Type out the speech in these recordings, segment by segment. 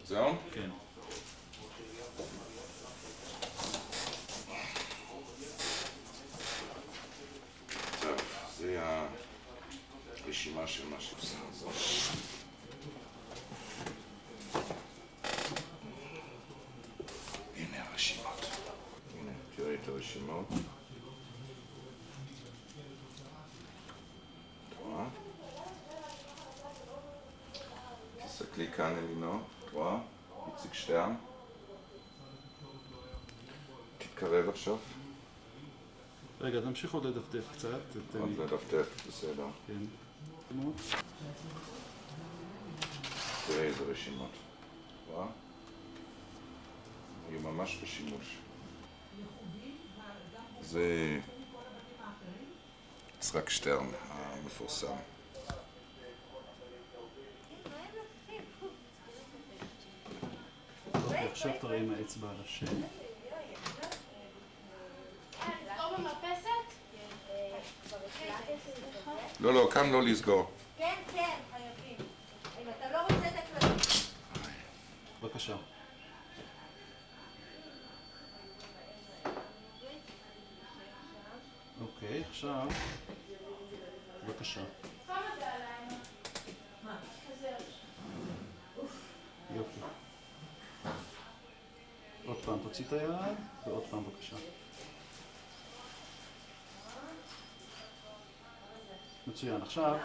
זהו? כן. טוב, זה הרשימה של מה שעושה הזאת. הנה הרשימות. הנה, תראי את הרשימות. רואה? תסתכלי כאן אלינור, רואה? איציק שטרן. תתקרב עכשיו. רגע, תמשיך עוד לדפדף קצת. עוד לדפדף, בסדר. כן. תראה איזה רשימות. רואה? היא ממש בשימוש. זה יצחק שטרן המפורסם. עכשיו תראה עם האצבע על השם. לא, לא, כאן לא לסגור. כן, כן, חייבים. אם אתה לא רוצה את הכללים. בבקשה. אוקיי, עכשיו... בבקשה. יופי. עוד פעם תוציא את היד, ועוד פעם בבקשה. מצוין, עכשיו...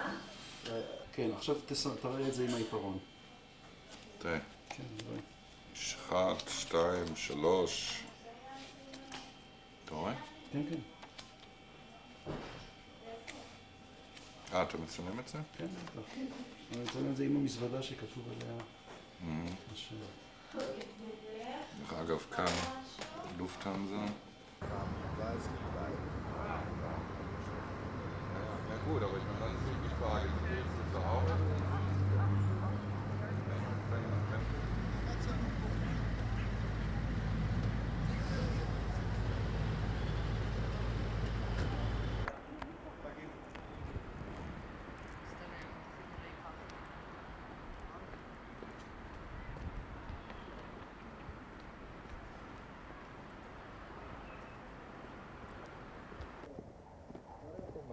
כן, עכשיו תראה את זה עם העיפרון. תראה. כן, רואה. 1, 2, 3. אתה רואה? כן, כן. אתה מצלם את זה? כן, בטח. אני מצלם את זה עם המזוודה שכתוב עליה. השם. דרך אגב, כאן, לופטהנזה. Ja gut, aber ich meine, dann ist wirklich die Frage, wie willst du zur Arbeit?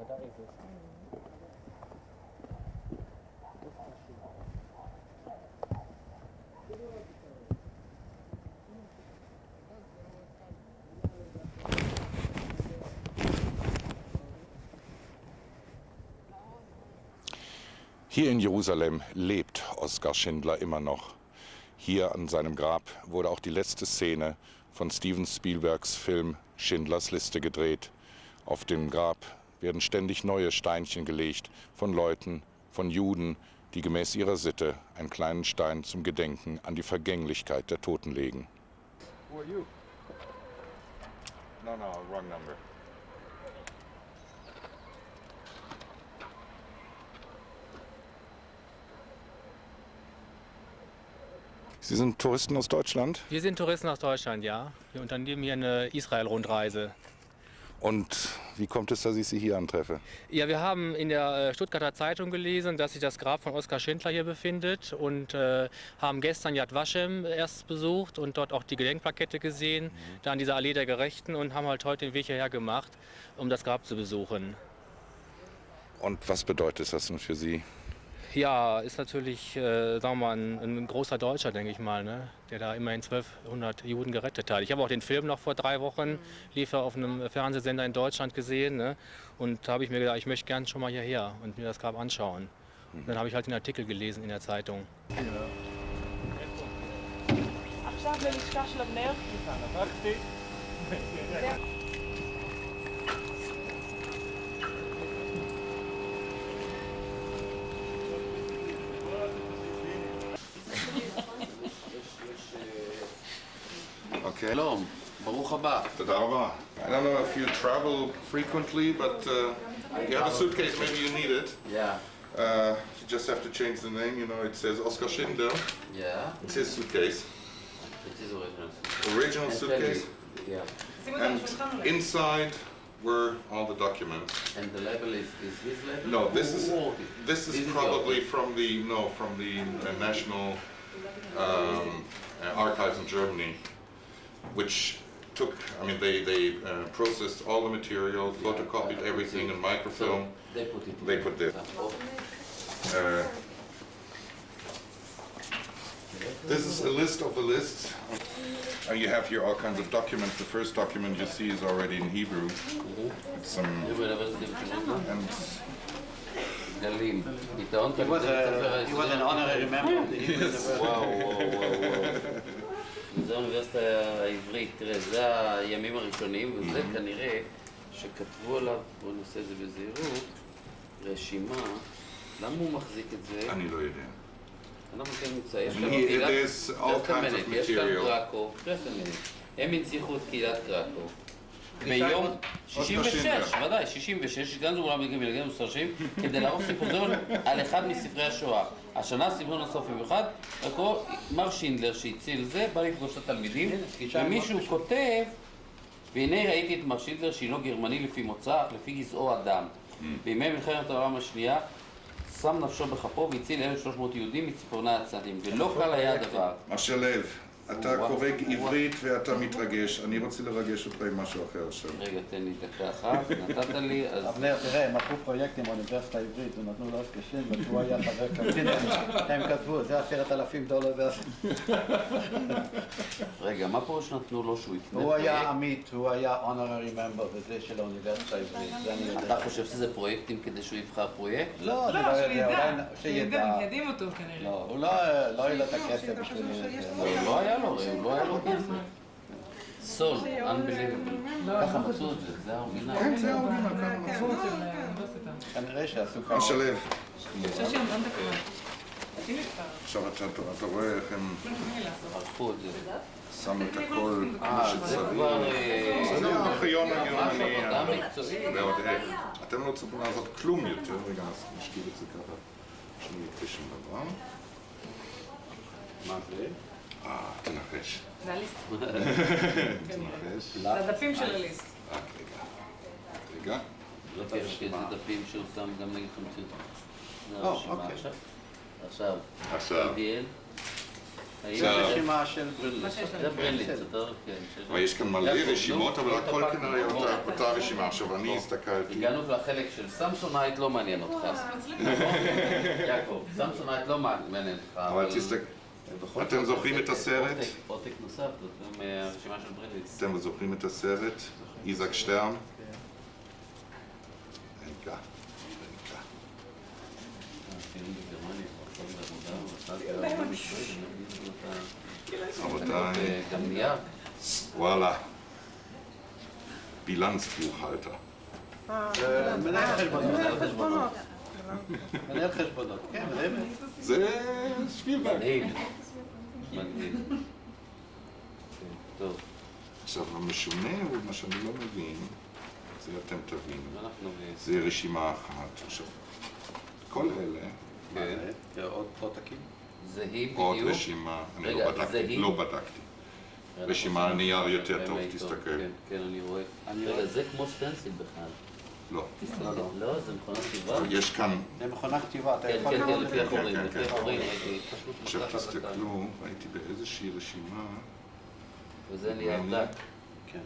Da ist es. Hier in Jerusalem lebt Oskar Schindler immer noch. Hier an seinem Grab wurde auch die letzte Szene von Steven Spielbergs Film Schindlers Liste gedreht. Auf dem Grab werden ständig neue Steinchen gelegt von Leuten, von Juden, die gemäß ihrer Sitte einen kleinen Stein zum Gedenken an die Vergänglichkeit der Toten legen. Who are you? No, wrong number. Sie sind Touristen aus Deutschland? Wir sind Touristen aus Deutschland, ja. Wir unternehmen hier eine Israel-Rundreise. Und wie kommt es, dass ich Sie hier antreffe? Ja, wir haben in der Stuttgarter Zeitung gelesen, dass sich das Grab von Oskar Schindler hier befindet und haben gestern Yad Vashem erst besucht und dort auch die Gedenkplakette gesehen, da an dieser Allee der Gerechten, und haben halt heute den Weg hierher gemacht, um das Grab zu besuchen. Und was bedeutet das denn für Sie? Ja, ist natürlich, sagen wir mal, ein großer Deutscher, denke ich mal, ne? Der da immerhin 1200 Juden gerettet hat. Ich habe auch den Film noch vor 3 Wochen, lief er auf einem Fernsehsender in Deutschland gesehen, ne? Und da habe ich mir gedacht, ich möchte gern schon mal hierher und mir das Grab anschauen. Und dann habe ich halt den Artikel gelesen in der Zeitung. Okay. שלום, ברוך הבא. תודה רבה. I don't know if you travel frequently, but you have a suitcase, maybe you need it. Yeah. You just have to change the name, you know, it says Oskar Schindler. Yeah. It's his suitcase. It is original. Original suitcase. Yeah. And inside were all the documents. And the label is this label? No, this is Oh, this is this is probably yours. from the national archives in Germany, which took, I mean, they processed all the material, photocopied everything in microfilm. They put it. They put this. This is a list of the lists. You have here all kinds of documents. The first document you see is already in Hebrew. It's some and גלים. עיתון? He was an honorary member of the Hebrew University. זה האוניברסיטה העברית. תראה, זה הימים הראשונים, וזה כנראה שכתבו עליו, בואו נעשה את זה בזהירות, רשימה. למה הוא מחזיק את זה? אני לא יודע. אנחנו כן נמצא, יש There's all kinds of יש כאן material. קרקו, הם הנציחו את קהילת קרקו. ביום 66, ודאי, 66, גנזו אולם בגלל מסרשים, כדי לערוך סימפוזיון על אחד מספרי השואה. השנה סימפוזיון נוסף במיוחד, לקרוא מר שינדלר שהציל זה, בא לפגוש את התלמידים, ומישהו כותב, והנה ראיתי את מר שינדלר שהינו גרמני לפי מוצא, אך לפי גזעו אדם. בימי מלחמת העולם השנייה, שם נפשו בכפו והציל 1,300 יהודים מציפורני הצדים, ולא קל היה הדבר. משה לב, אתה קורא עברית ואתה מתרגש, אני רוצה לרגש אותך עם משהו אחר עכשיו. רגע, תן לי דקה אחת, נתת לי, אז... אבנר, תראה, הם ערכו פרויקט עם האוניברסיטה העברית, ונתנו לו קשים, והוא היה חבר קמפיין, הם כתבו, זה $10,000. רגע, מה פה שנתנו לו שהוא יקנה? הוא היה עמית, הוא היה honorary member וזה של האוניברסיטה העברית, זה אני יודע. אתה חושב שזה פרויקטים כדי שהוא יבחר פרויקט? לא, אני לא יודע, אולי שידע. ידעים אותו כנראה. לא, הוא לא היה לו את הכסף בשביל זה. לא היה לו, לא היה לו כסף. סול, unbelievable. ככה מצאו את זה, זה האורגינל. כן, זה האורגינל, ככה מצאו את זה. כנראה שעשו כמה. משה לב, חושב שהם לא דקה. עכשיו אתה רואה איך הם ערכו את זה. שמו את הכל כמו זה שצריך. כבר... זה ארכיון הגרמני. עבודה מקצועית. ועוד איך. אתם לא צריכים לעשות כלום יותר. רגע, אז נשקיע את זה ככה. שאני אקריא שום דבר. מה זה? תנחש. זה הליסט. תנחש. זה הדפים של הליסט. רק רגע. רגע. יש איזה דפים שהוא שם גם נגד חמציות. זה הרשימה עכשיו. עכשיו. אידיאל. זה רשימה של ברנליץ. זה ברנליץ, אתה כן. אבל יש כאן מלא רשימות, אבל הכל כנראה אותה רשימה. עכשיו אני הסתכלתי. הגענו לחלק של סמסונייט לא מעניין אותך. יעקב, סמסונייט לא מעניין אותך. אבל תסתכל. אתם זוכרים את הסרט? עותק נוסף, זאת מהרשימה של ברנליץ. אתם זוכרים את הסרט? איזק שטרן? רגע. רבותיי, גם נייר. וואלה. בילנסבוכהלטר. מנהל חשבונות. מנהל חשבונות, כן, זה שפילברג. מדהים. טוב. עכשיו המשונה הוא מה שאני לא מבין, זה אתם תבינו. אנחנו... זה רשימה אחת. עכשיו, כל אלה, כן. עוד עותקים? זהי בדיוק. עוד רשימה, אני רגע, לא בדקתי. רשימה על נייר יותר טוב, תסתכל. כן, אני רואה. רגע, זה כמו סטנסיל בכלל. לא. לא, זה מכונת כתיבה. יש כאן, זה מכונת כתיבה, אתה כן, יכול כן, לראות לפי את זה. החורים, כן, לפי כן. החורים. פשוט עכשיו מתחת לקו. תסתכלו, הייתי באיזושהי רשימה. וזה נייר דק. כן.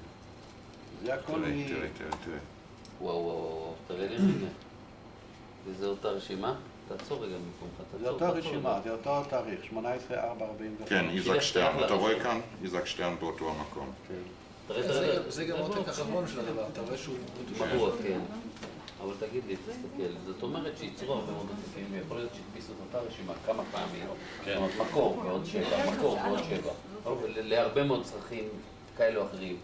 זה הכל תראה. וואו, תראה לי רגע. וזה אותה רשימה? תעצור רגע במקומך, זה אותה רשימה, זה אותו תאריך, 18/4/45. כן, איזק שטרן, אתה רואה כאן? איזק שטרן באותו המקום. תראה. זה גם עותק האחרון של הדבר, אתה רואה שהוא... ברור, כן. אבל תגיד לי, תסתכל, זאת אומרת שייצרו הרבה מאוד עותקים, ויכול להיות שהדפיסו את אותה רשימה כמה פעמים. זאת אומרת, מקור ועוד 7, מקור ועוד 7. להרבה מאוד צרכים כאלו או אחרים,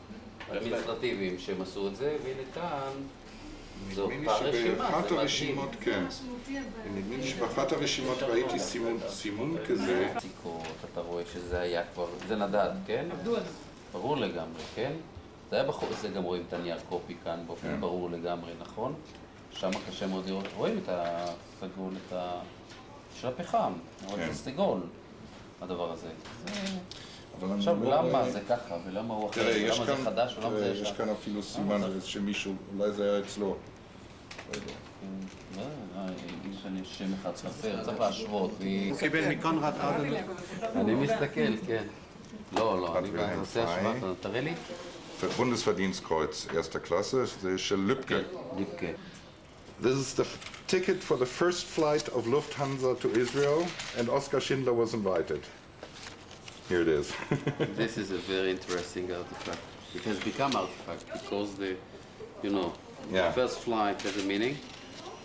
אדמיניסטרטיביים שהם עשו את זה, והנה כאן, זו אותה רשימה, שבאחת זה הרשימות, כן. נדמה לי שבאחת הרשימות ראיתי סימון כזה. אתה רואה שזה היה כבר, זה נדד, כן? עבדו על זה. ברור לגמרי, כן? זה היה בחור, זה גם רואים את הנייר קופי כאן באופן ברור לגמרי, נכון? שם קשה מאוד לראות, רואים את הסגול, של הפחם, אבל זה סגול, הדבר הזה. עכשיו, למה זה ככה, ולמה הוא אחר, תראה, ולמה זה חדש, ולמה זה יש כאן אפילו סימן שמישהו, אולי זה היה אצלו. יש שם אחד חסר, צריך להשוות. הוא קיבל מקונרד אדנאואר. אני מסתכל, כן. לא, אני עושה השוואה, תראה לי. Bundesverdienstkreuz erster Klasse, Schell Lübke. ליפקה. This is the ticket for the first flight of Lufthansa to Israel, and Oskar Schindler was invited. Here it is. This is a very interesting artifact. It has become artifact because Yeah. the first flight has a meaning,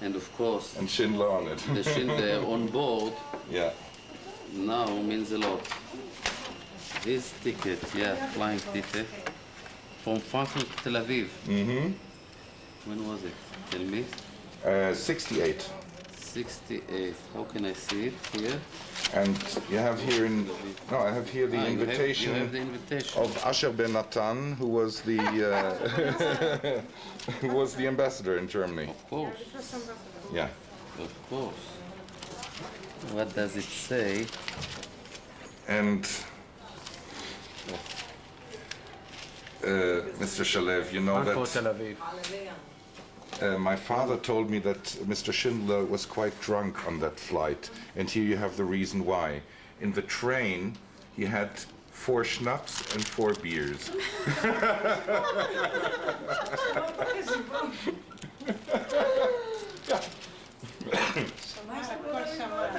and of course, And Schindler on it. the Schindler on board Yeah. now means a lot. This ticket, flying ticket, from Frankfurt to Tel Aviv. Mm-hmm. When was it? Tell me. 68. 68. How can I see it here? And you have here I have here the invitation You have the invitation. of Asher Ben Natan, who was the who was the ambassador in Germany. Of course, Yeah. of course. What does it say? And Mr. Shalev, you know פרנקפורט that תל אביב. my father told me that Mr. Schindler was quite drunk on that flight, and here you have the reason why. In the train, he had 4 schnapps and 4 beers.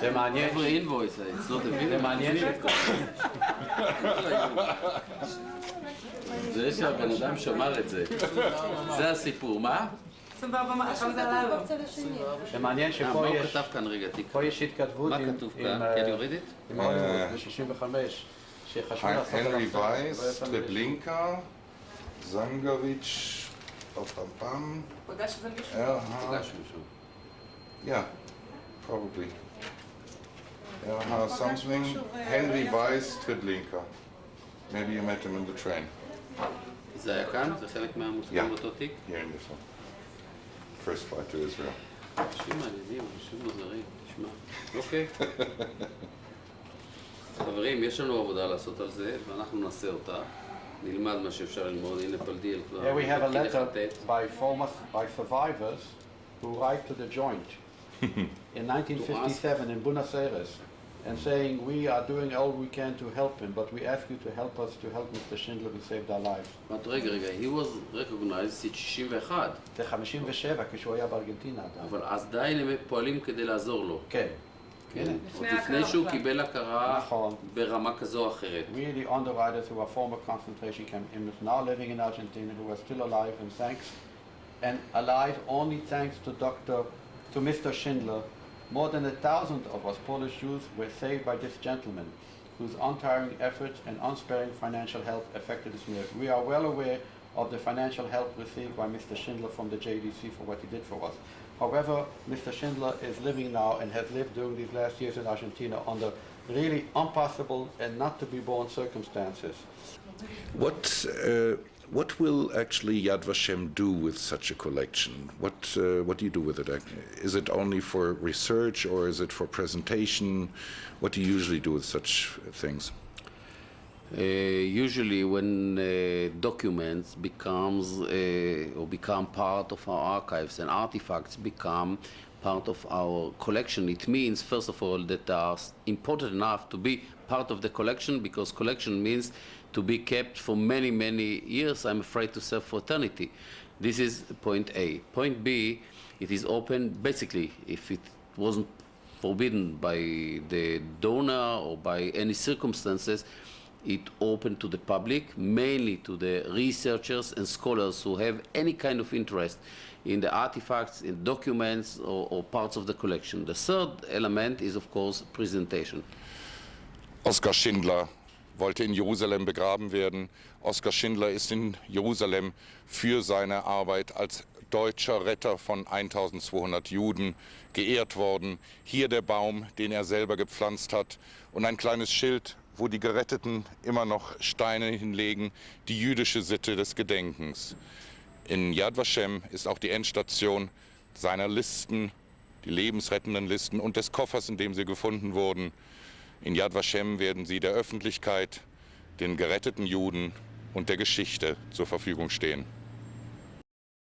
זה מעניין. Every invoice, it's not a זה video. מעניין זה שהבן אדם שמר את זה. זה הסיפור, מה? 24, עכשיו זה עלה לו. זה מעניין מה שפה הוא יש, כתב כאן רגע? פה יש התכתבות מה עם כתוב כאן? Can you read it? עם אוטובוס ב-65, שחשבו לעשות עליו Henry סרט, Weiss, לא יצא מזה. Treblinka, Zangovich, Pam, פגש את זה מישהו? Erhard. פגש מישהו. Yeah, probably. Something. Henry Weiss, Treblinka. Maybe you met him in the train. זה היה כאן? זה חלק מהמוצגים Yeah. באותו תיק? Here in this one. First flight to Israel. אנשים מעניינים, אנשים מוזרים, תשמע. אוקיי. חברים, יש לנו עבודה לעשות על זה, ואנחנו נעשה אותה. נלמד מה שאפשר ללמוד. הנה פלדיאל כבר. Here we have a מתחיל letter לחטט. by survivors who write to the joint in 1957 in Buenos Aires and saying we are doing all we can to help him, but we ask you to help us to help Mr. Schindler who saved our lives. רגע, he was recognized את 61, זה 57 כשהוא היה בארגנטינה עדיין. אבל עדיין הם פועלים כדי לעזור לו. כן. כן, עוד לפני לפני ההכרה שהוא בכלל. קיבל הכרה נכון. ברמה כזו או אחרת. Really underwriters who are former concentration camp inmates now living in Argentina who are still alive and alive only thanks to Mr. Schindler. More than 1,000 of us Polish Jews were saved by this gentleman whose untiring efforts and unsparing financial help affected this miracle. We are well aware of the financial help received by Mr. Schindler from the JDC for what he did for us. However, Mr. Schindler is living now and has lived during these last years in Argentina under really impossible and not to be born circumstances. What will actually Yad Vashem do with such a collection? What do you do with it? Is it only for research or is it for presentation? What do you usually do with such things? Usually when documents become part of our archives and artifacts become part of our collection, it means, first of all, that they are important enough to be part of the collection, because collection means to be kept for many, many years, I'm afraid to say for eternity. This is point A. Point B, it is open, basically, if it wasn't forbidden by the donor or by any circumstances, it open to the public, mainly to the researchers and scholars who have any kind of interest in the artifacts, in documents, or parts of the collection. The third element is, of course, presentation. Oskar Schindler wollte in Jerusalem begraben werden. Oskar Schindler ist in Jerusalem für seine Arbeit als deutscher Retter von 1200 Juden geehrt worden. Hier der Baum, den er selber gepflanzt hat, und ein kleines Schild, wo die Geretteten immer noch Steine hinlegen, die jüdische Sitte des Gedenkens. In Yad Vashem ist auch die Endstation seiner Listen, die lebensrettenden Listen und des Koffers, in dem sie gefunden wurden. In Yad Vashem werden sie der Öffentlichkeit, den geretteten Juden und der Geschichte zur Verfügung stehen.